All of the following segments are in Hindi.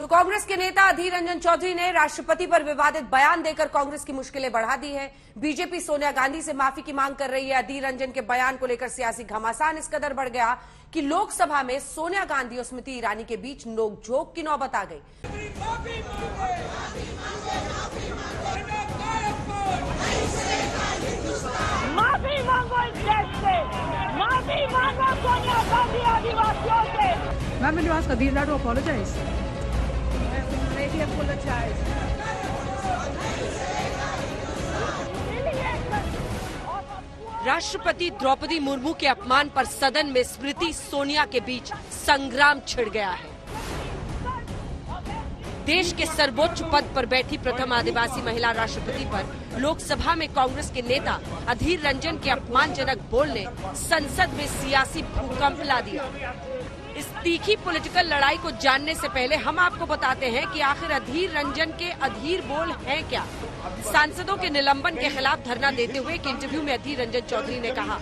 कांग्रेस के नेता अधीर रंजन चौधरी ने राष्ट्रपति पर विवादित बयान देकर कांग्रेस की मुश्किलें बढ़ा दी है। बीजेपी सोनिया गांधी से माफी की मांग कर रही है। अधीर रंजन के बयान को लेकर सियासी घमासान इस कदर बढ़ गया कि लोकसभा में सोनिया गांधी और स्मृति ईरानी के बीच नोकझोंक की नौबत आ गई। माफी मांगो इस देश से, माफी मांगो सोनिया गांधी आदिवासियों से। Ma'am, will you ask Adhir to apologize? Maybe apologize. राष्ट्रपति द्रौपदी मुर्मू के अपमान पर सदन में स्मृति सोनिया के बीच संग्राम छिड़ गया है। देश के सर्वोच्च पद पर बैठी प्रथम आदिवासी महिला राष्ट्रपति पर लोकसभा में कांग्रेस के नेता अधीर रंजन के अपमानजनक बोल ने संसद में सियासी भूकंप ला दिया। इस तीखी पॉलिटिकल लड़ाई को जानने से पहले हम आपको बताते हैं कि आखिर अधीर रंजन के अधीर बोल हैं क्या। सांसदों के निलंबन के खिलाफ धरना देते हुए एक इंटरव्यू में अधीर रंजन चौधरी ने कहा,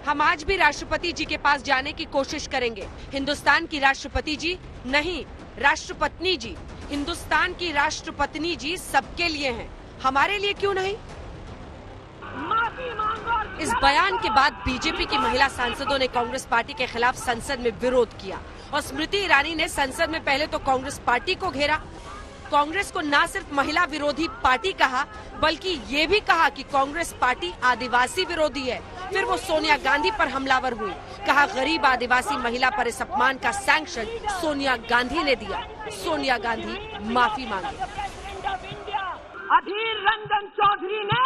हम आज भी राष्ट्रपति जी के पास जाने की कोशिश करेंगे। हिंदुस्तान की राष्ट्रपति जी नहीं, राष्ट्रपत्नी जी। हिंदुस्तान की राष्ट्रपत्नी जी सबके लिए हैं, हमारे लिए क्यों नहीं। इस बयान के बाद बीजेपी की महिला सांसदों ने कांग्रेस पार्टी के खिलाफ संसद में विरोध किया और स्मृति ईरानी ने संसद में पहले तो कांग्रेस पार्टी को घेरा। कांग्रेस को न सिर्फ महिला विरोधी पार्टी कहा बल्कि ये भी कहा कि कांग्रेस पार्टी आदिवासी विरोधी है। फिर वो सोनिया गांधी पर हमलावर हुई। कहा गरीब आदिवासी महिला पर इस अपमान का सैंक्शन सोनिया गांधी ने दिया। सोनिया गांधी माफी मांगी। अधीर रंजन चौधरी ने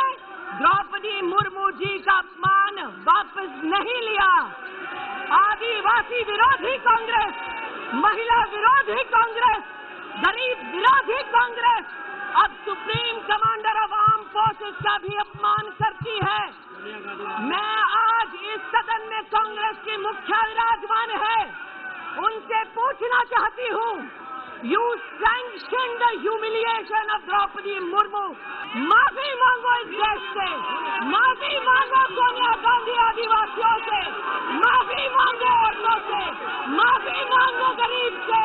द्रौपदी मुर्मू जी का अपमान वापस नहीं लिया। आदिवासी विरोधी कांग्रेस, महिला विरोधी कांग्रेस, गरीब विरोधी कांग्रेस अब supreme commander of arm forces का भी अपमान करती है। मैं आज इस सदन में कांग्रेस की मुखिया विराजमान है, उनसे पूछना चाहती हूँ, you sanction the humiliation of Draupadi Murmu. माफी मांगो इस देश से, माफी मांगो सोनिया गांधी आदिवासियों से, माफी मांगो औरतों से, माफी मांगो गरीब से,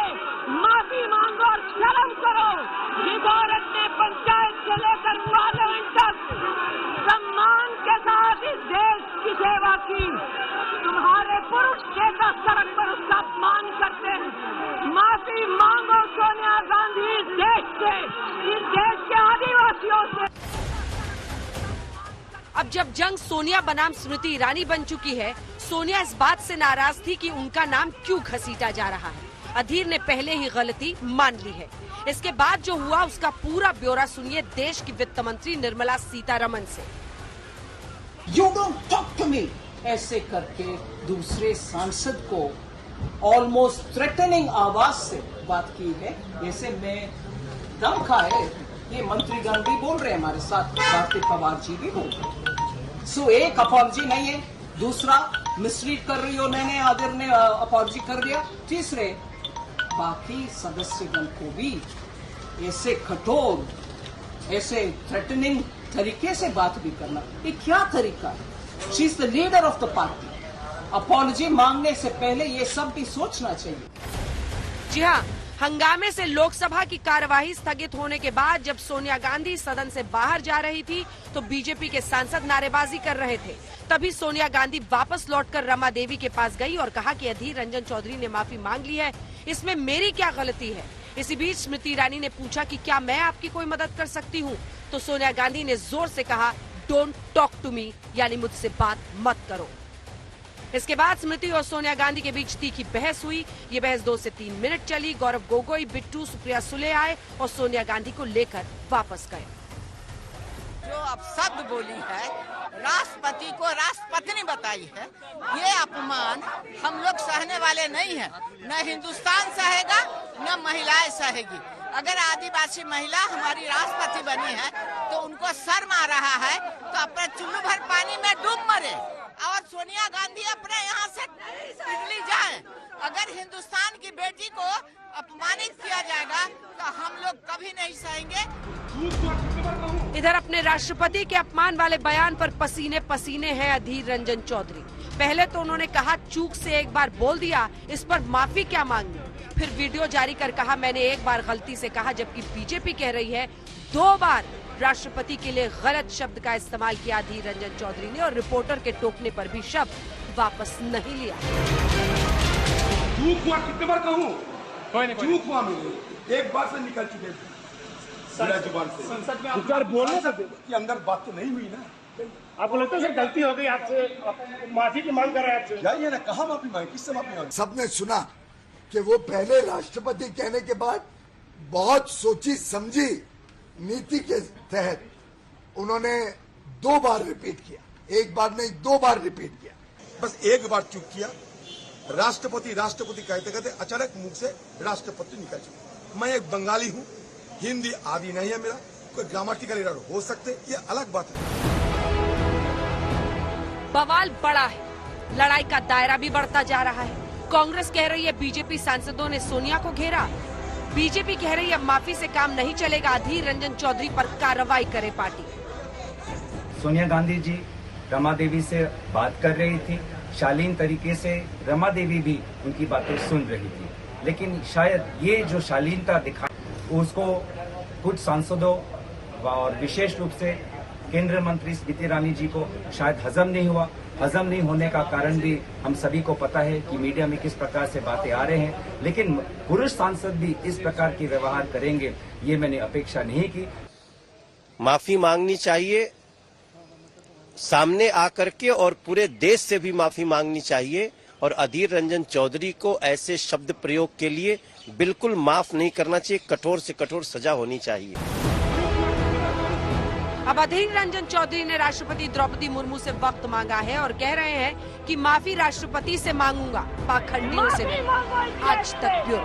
माफी मांगो और शर्म करो। जिस औरत ने पंचायत से लेकर पार्लियामेंट तक सम्मान के साथ इस देश की सेवा की, तुम्हारे पुरुष नेता सड़क पर उसका अपमान करते हैं। माफी मांगो सोनिया गांधी इस देश से, इस देश के आदिवासियों से। अब जब जंग सोनिया बनाम स्मृति ईरानी बन चुकी है, सोनिया इस बात से नाराज थी कि उनका नाम क्यों घसीटा जा रहा है। अधीर ने पहले ही गलती मान ली है। इसके बाद जो हुआ उसका पूरा ब्यौरा सुनिए देश की वित्त मंत्री निर्मला सीतारमण से। You don't talk to me ऐसे करके दूसरे सांसद को ऑलमोस्ट थ्रेटनिंग आवाज से बात की है। जैसे मैं दम खाए, ये मंत्रीगण भी बोल रहे हैं, हमारे साथ भारती पवार जी भी बोल रहे हैं। सो एक अपॉलजी नहीं है, दूसरा मिसरीड कर रही हो, मैंने आदिर ने अपॉलजी कर दिया, तीसरे बाकी सदस्यगण को भी ऐसे कठोर, ऐसे थ्रेटनिंग तरीके से बात भी करना, ये क्या तरीका है। She is the leader of the party. Apology मांगने से पहले ये सब भी सोचना चाहिए। जी हाँ, हंगामे से लोकसभा की कार्यवाही स्थगित होने के बाद जब सोनिया गांधी सदन से बाहर जा रही थी तो बीजेपी के सांसद नारेबाजी कर रहे थे। तभी सोनिया गांधी वापस लौटकर रमा देवी के पास गई और कहा कि अधीर रंजन चौधरी ने माफी मांग ली है, इसमें मेरी क्या गलती है। इसी बीच स्मृति ईरानी ने पूछा कि क्या मैं आपकी कोई मदद कर सकती हूँ, तो सोनिया गांधी ने जोर से कहा, डोंट टॉक टू मी, यानी मुझसे बात मत करो। इसके बाद स्मृति और सोनिया गांधी के बीच तीखी बहस हुई। ये बहस 2 से 3 मिनट चली। गौरव गोगोई, बिट्टू, सुप्रिया सुले आए और सोनिया गांधी को लेकर वापस गए। जो अपशब्द बोली है, राष्ट्रपति को राष्ट्रपत्नी बताई है, ये अपमान हम लोग सहने वाले नहीं है। न हिंदुस्तान सहेगा, न महिलाएं सहेगी। अगर आदिवासी महिला हमारी राष्ट्रपति बनी है तो उनको शर्म आ रहा है तो अपने चुल्लू भर पानी में डूब मरे और सोनिया गांधी अपने यहाँ से दिल्ली जाए। अगर हिंदुस्तान की बेटी को अपमानित किया जाएगा तो हम लोग कभी नहीं सहेंगे। इधर अपने राष्ट्रपति के अपमान वाले बयान पर पसीने पसीने हैं अधीर रंजन चौधरी। पहले तो उन्होंने कहा चूक से एक बार बोल दिया, इस पर माफी क्या मांगनी। फिर वीडियो जारी कर कहा मैंने एक बार गलती से कहा, जबकि बीजेपी कह रही है 2 बार राष्ट्रपति के लिए गलत शब्द का इस्तेमाल किया अधीर रंजन चौधरी ने, और रिपोर्टर के टोकने पर भी शब्द वापस नहीं लिया। चूक हुआ, कितने बार कहूँ, चूक हुआ मेरे, एक बार से निकल चुके जुबान से। संसद में आप बोलने के अंदर बात तो नहीं हुई ना। आपको लगता है सर गलती हो गई आपसे, माफी की मांग कर रहे हैं आपसे? जाइए ना, कहाँ माफी मांगे, किससे माफी मांगे? सबने सुना कि वो पहले राष्ट्रपति कहने के बाद बहुत सोची समझी नीति के तहत उन्होंने 2 बार रिपीट किया, एक बार नहीं 2 बार रिपीट किया। बस एक बार चूक किया, राष्ट्रपति राष्ट्रपति कहते कहते अचानक मुख से राष्ट्रपति निकल चुका। मैं एक बंगाली हूँ, हिंदी आदि नहीं है मेरा, कोई ग्रामेटिकल एरर हो सकते, ये अलग बात है। बवाल बड़ा है, लड़ाई का दायरा भी बढ़ता जा रहा है। कांग्रेस कह रही है बीजेपी सांसदों ने सोनिया को घेरा, बीजेपी कह रही है माफी से काम नहीं चलेगा, अधीर रंजन चौधरी पर कार्रवाई करे पार्टी। सोनिया गांधी जी रमा देवी से बात कर रही थी, शालीन तरीके से रमा देवी भी उनकी बातें सुन रही थी, लेकिन शायद ये जो शालीनता दिखा उसको कुछ सांसदों और विशेष रूप से केंद्रीय मंत्री स्मृति ईरानी जी को शायद हजम नहीं हुआ। हजम नहीं होने का कारण भी हम सभी को पता है कि मीडिया में किस प्रकार से बातें आ रहे हैं, लेकिन पुरुष सांसद भी इस प्रकार की व्यवहार करेंगे ये मैंने अपेक्षा नहीं की। माफी मांगनी चाहिए सामने आकर के, और पूरे देश से भी माफी मांगनी चाहिए, और अधीर रंजन चौधरी को ऐसे शब्द प्रयोग के लिए बिल्कुल माफ नहीं करना चाहिए, कठोर से कठोर सजा होनी चाहिए। अब अधीर रंजन चौधरी ने राष्ट्रपति द्रौपदी मुर्मू से वक्त मांगा है और कह रहे हैं कि माफी राष्ट्रपति से मांगूंगा, पाखंडियों से नहीं। आज तक ब्यूरो।